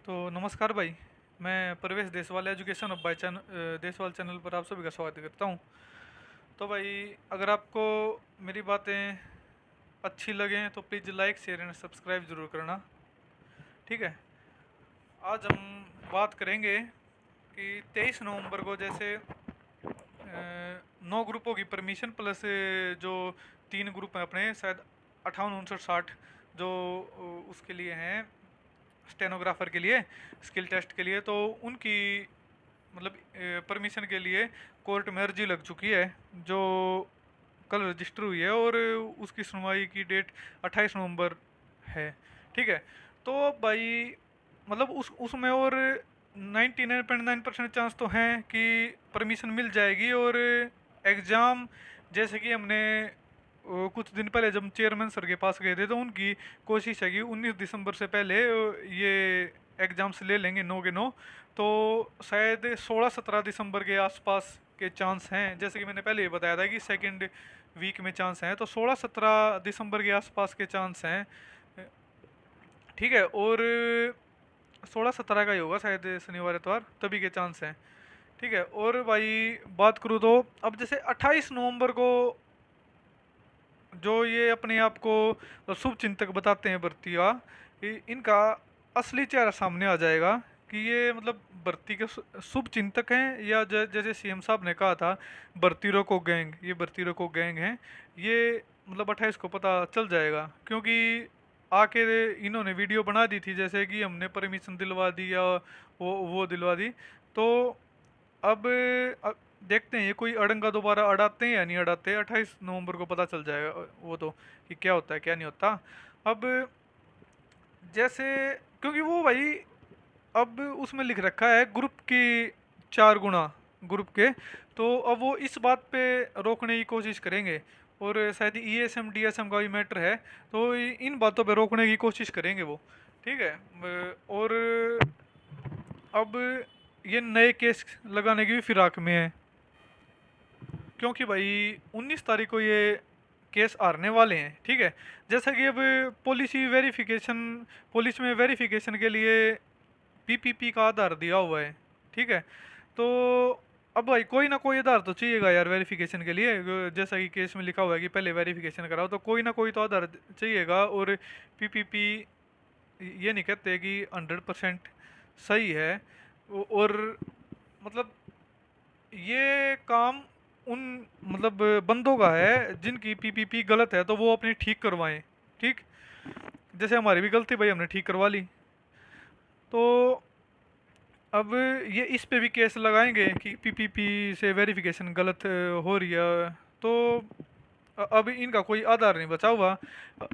तो नमस्कार भाई। मैं प्रवेश Deswal education of by Deswal channel पर आप सभी का स्वागत करता हूँ। तो भाई, अगर आपको मेरी बातें अच्छी लगें तो please like share and subscribe जरूर करना। ठीक है। आज हम बात करेंगे कि 23 नवंबर को जैसे 9 ग्रुपों की परमिशन प्लस जो 3 ग्रुप हैं अपने शायद 58 59 60 जो उसके लिए हैं, स्टेनोग्राफर के लिए, स्किल टेस्ट के लिए, तो उनकी मतलब परमिशन के लिए कोर्ट में अर्जी लग चुकी है जो कल रजिस्टर हुई है, और उसकी सुनवाई की डेट 28 नवंबर है। ठीक है। तो भाई मतलब उसमें और 99.9% चांस तो हैं कि परमिशन मिल जाएगी। और एग्ज़ाम जैसे कि हमने कुछ दिन पहले जब चेयरमैन सर के पास गए थे तो उनकी कोशिश है कि 19 दिसंबर से पहले ये एग्ज़ाम्स ले लेंगे 9 के 9। तो शायद 16 17 दिसंबर के आसपास के चांस हैं, जैसे कि मैंने पहले ही बताया था कि सेकंड वीक में चांस हैं, तो 16 17 दिसंबर के आसपास के चांस हैं। ठीक है। और 16 17 का ही होगा शायद, शनिवार इतवार तभी के चांस हैं। ठीक है। और भाई बात करूँ तो अब जैसे 28 नवंबर को जो ये अपने आप को शुभ चिंतक बताते हैं भर्ती का, इनका असली चेहरा सामने आ जाएगा कि ये मतलब भर्ती के शुभ चिंतक हैं या जैसे सीएम साहब ने कहा था भर्ती रोको गैंग, ये भर्ती रोको गैंग है। ये मतलब 28 को पता चल जाएगा, क्योंकि आके इन्होंने वीडियो बना दी थी जैसे कि हमने परमिशन दिलवा दी या वो दिलवा दी। तो अब देखते हैं ये कोई अड़ंगा दोबारा अड़ाते हैं या नहीं अड़ाते। 28 नवंबर को पता चल जाएगा वो तो, कि क्या होता है क्या नहीं होता। अब जैसे क्योंकि वो भाई अब उसमें लिख रखा है ग्रुप की 4 गुना ग्रुप के, तो अब वो इस बात पे रोकने की कोशिश करेंगे। और शायद ईएसएम डीएसएम का भी मैटर है, तो इन बातों पे रोकने की कोशिश करेंगे वो। ठीक है। और अब ये नए केस लगाने की भी फिराक में है, क्योंकि भाई 19 तारीख को ये केस हारने वाले हैं। ठीक है। जैसा कि अब पॉलिसी वेरिफिकेशन, पुलिस में वेरिफिकेशन के लिए पीपीपी का आधार दिया हुआ है। ठीक है। तो अब भाई कोई ना कोई आधार तो चाहिएगा यार वेरिफिकेशन के लिए, जैसा कि केस में लिखा हुआ है कि पहले वेरिफिकेशन कराओ, तो कोई ना कोई तो आधार चाहिएगा। और पीपीपी ये नहीं कहते कि 100% सही है। और मतलब ये काम उन मतलब बंदों का है जिनकी पीपीपी गलत है, तो वो अपनी ठीक करवाएं। ठीक। जैसे हमारी भी गलती भाई, हमने ठीक करवा ली। तो अब ये इस पे भी केस लगाएंगे कि पीपीपी से वेरिफिकेशन गलत हो रही है। तो अब इनका कोई आधार नहीं बचा हुआ।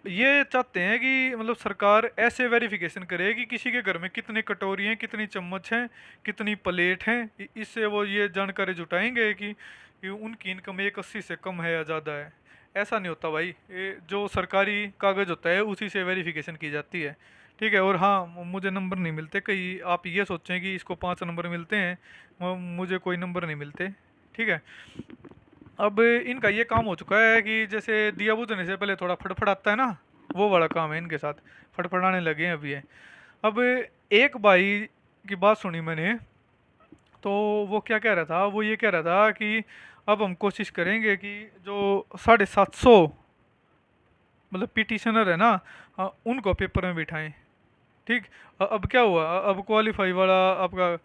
ये चाहते हैं कि मतलब सरकार ऐसे वेरिफिकेशन करे कि किसी के घर में कितनी कटोरी हैं, कितनी चम्मच हैं, कितनी प्लेट हैं। इससे वो ये जानकारी जुटाएंगे कि उनकी इनकम 180 से कम है या ज़्यादा है। ऐसा नहीं होता भाई, ये जो सरकारी कागज़ होता है उसी से वेरिफिकेशन की जाती है। ठीक है। और हाँ, मुझे नंबर नहीं मिलते, कहीं आप ये सोचें कि इसको 5 नंबर मिलते हैं, मुझे कोई नंबर नहीं मिलते। ठीक है। अब इनका ये काम हो चुका है कि जैसे दिया बुझने से पहले थोड़ा फड़फड़ाता है ना, वो वाला काम है इनके साथ। फड़फड़ाने लगे हैं अभी ये। अब एक भाई की बात सुनी मैंने, तो वो क्या कह रहा था, वो ये कह रहा था कि अब हम कोशिश करेंगे कि जो 750 मतलब पिटिशनर है ना, उनको पेपर में बिठाएं। ठीक। अब क्या हुआ, अब क्वालिफाई वाला आपका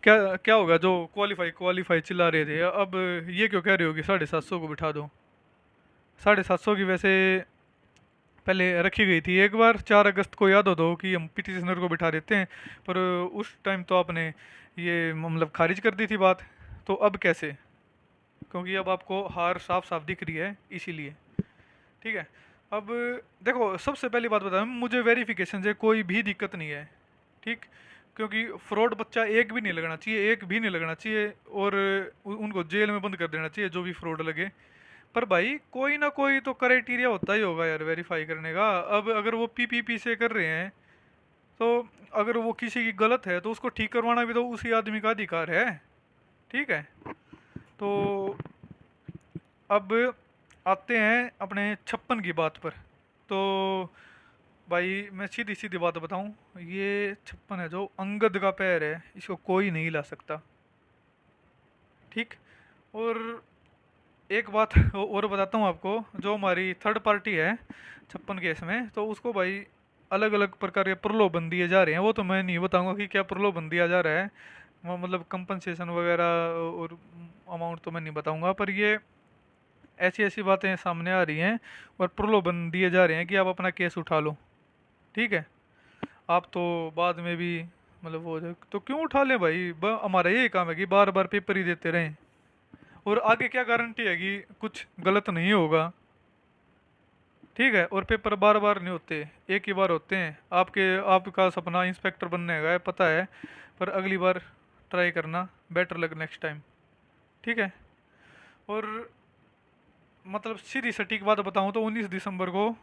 क्या क्या होगा, जो क्वालिफाई क्वालिफाई चिल्ला रहे थे, अब ये क्यों कह रहे हो कि 750 को बिठा दो। 750 की वैसे पहले रखी गई थी एक बार, 4 अगस्त को, याद हो तो, कि हम पिटिशनर को बिठा देते हैं। पर उस टाइम तो आपने ये मतलब खारिज कर दी थी बात। तो अब कैसे, क्योंकि अब आपको हार साफ साफ दिख रही है इसीलिए। ठीक है। अब देखो, सबसे पहली बात बताऊँ, मुझे वेरिफिकेशन से कोई भी दिक्कत नहीं है। ठीक। क्योंकि फ्रॉड बच्चा एक भी नहीं लगना चाहिए, एक भी नहीं लगना चाहिए। और उनको जेल में बंद कर देना चाहिए जो भी फ्रॉड लगे। पर भाई कोई ना कोई तो क्राइटेरिया होता ही होगा यार वेरीफाई करने का। अब अगर वो पीपीपी से कर रहे हैं, तो अगर वो किसी की गलत है तो उसको ठीक करवाना भी तो उसी आदमी का अधिकार है। ठीक है। तो अब आते हैं अपने 56 की बात पर। तो भाई मैं सीधी सीधी बात बताऊं, ये छप्पन है जो अंगद का पैर है, इसको कोई नहीं ला सकता। ठीक। और एक बात और बताता हूँ आपको, जो हमारी थर्ड पार्टी है छप्पन केस में, तो उसको भाई अलग अलग प्रकार के प्रलोभन दिए जा रहे हैं। वो तो मैं नहीं बताऊंगा कि क्या प्रलोभन दिया जा रहा है, वो मतलब कंपनसेशन वगैरह और अमाउंट तो मैं नहीं बताऊंगा, पर ये ऐसी ऐसी बातें सामने आ रही हैं और प्रलोभन दिए जा रहे हैं कि आप अपना केस उठा लो। ठीक है। आप तो बाद में भी मतलब वो हो जाए तो क्यों उठा लें भाई, हमारा यही काम है कि बार बार पेपर ही देते रहें। और आगे क्या गारंटी है कि कुछ गलत नहीं होगा। ठीक है। और पेपर बार बार नहीं होते, एक ही बार होते हैं। आपका सपना इंस्पेक्टर बनने का है पता है, पर अगली बार ट्राई करना, बेटर लक नेक्स्ट टाइम। ठीक है। और मतलब सीधी सटीक बात बताऊं तो 19 दिसंबर को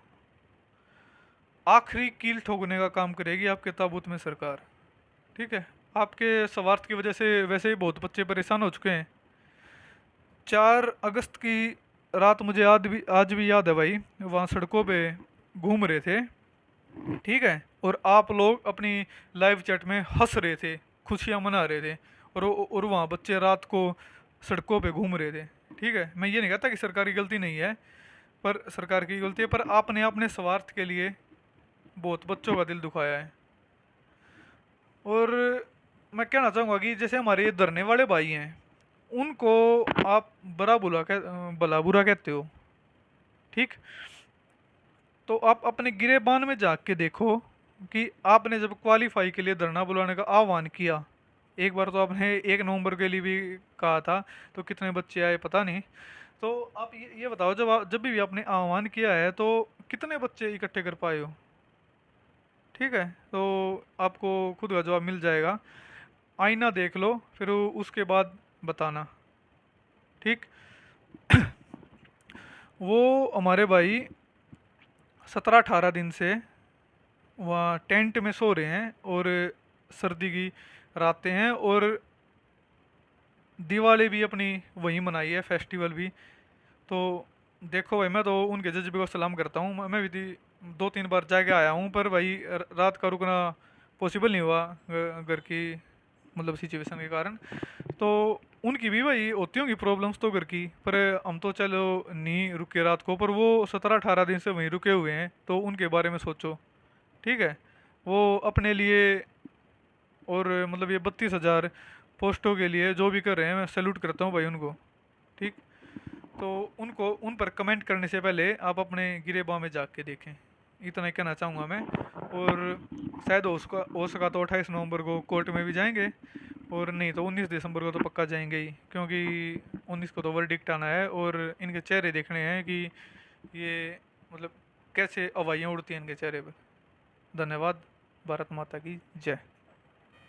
आखिरी कील ठोकने का काम करेगी आपके ताबूत में सरकार। ठीक है। आपके स्वार्थ की वजह से वैसे ही बहुत बच्चे परेशान हो चुके हैं। 4 अगस्त की रात मुझे आज भी याद है भाई, वहाँ सड़कों पे घूम रहे थे। ठीक है। और आप लोग अपनी लाइव चैट में हंस रहे थे, खुशियाँ मना रहे थे। और वहाँ बच्चे रात को सड़कों पे घूम रहे थे। ठीक है। मैं ये नहीं कहता कि सरकार की गलती नहीं है, पर सरकार की गलती है, पर आपने अपने स्वार्थ के लिए बहुत बच्चों का दिल दुखाया है। और मैं कहना चाहूँगा कि जैसे हमारे ये धरने वाले भाई हैं, उनको आप भला बुरा कहते हो। ठीक। तो आप अपने गिरेबान में झांक के देखो कि आपने जब क्वालिफाई के लिए धरना बुलाने का आह्वान किया, एक बार तो आपने 1 नवंबर के लिए भी कहा था, तो कितने बच्चे आए पता नहीं। तो आप ये बताओ, जब भी आपने आह्वान किया है तो कितने बच्चे इकट्ठे कर पाए हो। ठीक है। तो आपको खुद का जवाब मिल जाएगा। आईना देख लो, फिर उसके बाद बताना। ठीक। वो हमारे भाई 17-18 दिन से वहाँ टेंट में सो रहे हैं, और सर्दी की रातें हैं, और दिवाली भी अपनी वहीं मनाई है, फेस्टिवल भी। तो देखो भाई, मैं तो उनके जज्बे को सलाम करता हूँ। मैं भी 2-3 बार जाके आया हूँ, पर भाई रात का रुकना पॉसिबल नहीं हुआ घर की मतलब सिचुएशन के कारण। तो उनकी भी भाई होती होंगी प्रॉब्लम्स तो घर की, पर हम तो चलो नहीं रुके रात को, पर वो 17-18 दिन से वहीं रुके हुए हैं, तो उनके बारे में सोचो। ठीक है। वो अपने लिए और मतलब ये 32,000 पोस्टों के लिए जो भी कर रहे हैं, मैं सैल्यूट करता हूँ भाई उनको। ठीक। तो उनको उन पर कमेंट करने से पहले आप अपने गिरेबां में जाके देखें, इतना ही कहना चाहूँगा मैं। और शायद हो सका तो 28 नवंबर को कोर्ट में भी जाएंगे, और नहीं तो 19 दिसंबर को तो पक्का जाएंगे ही, क्योंकि 19 को तो वर्डिक्ट आना है, और इनके चेहरे देखने हैं कि ये मतलब कैसे हवाइयाँ उड़ती हैं इनके चेहरे पर। धन्यवाद। भारत माता की जय।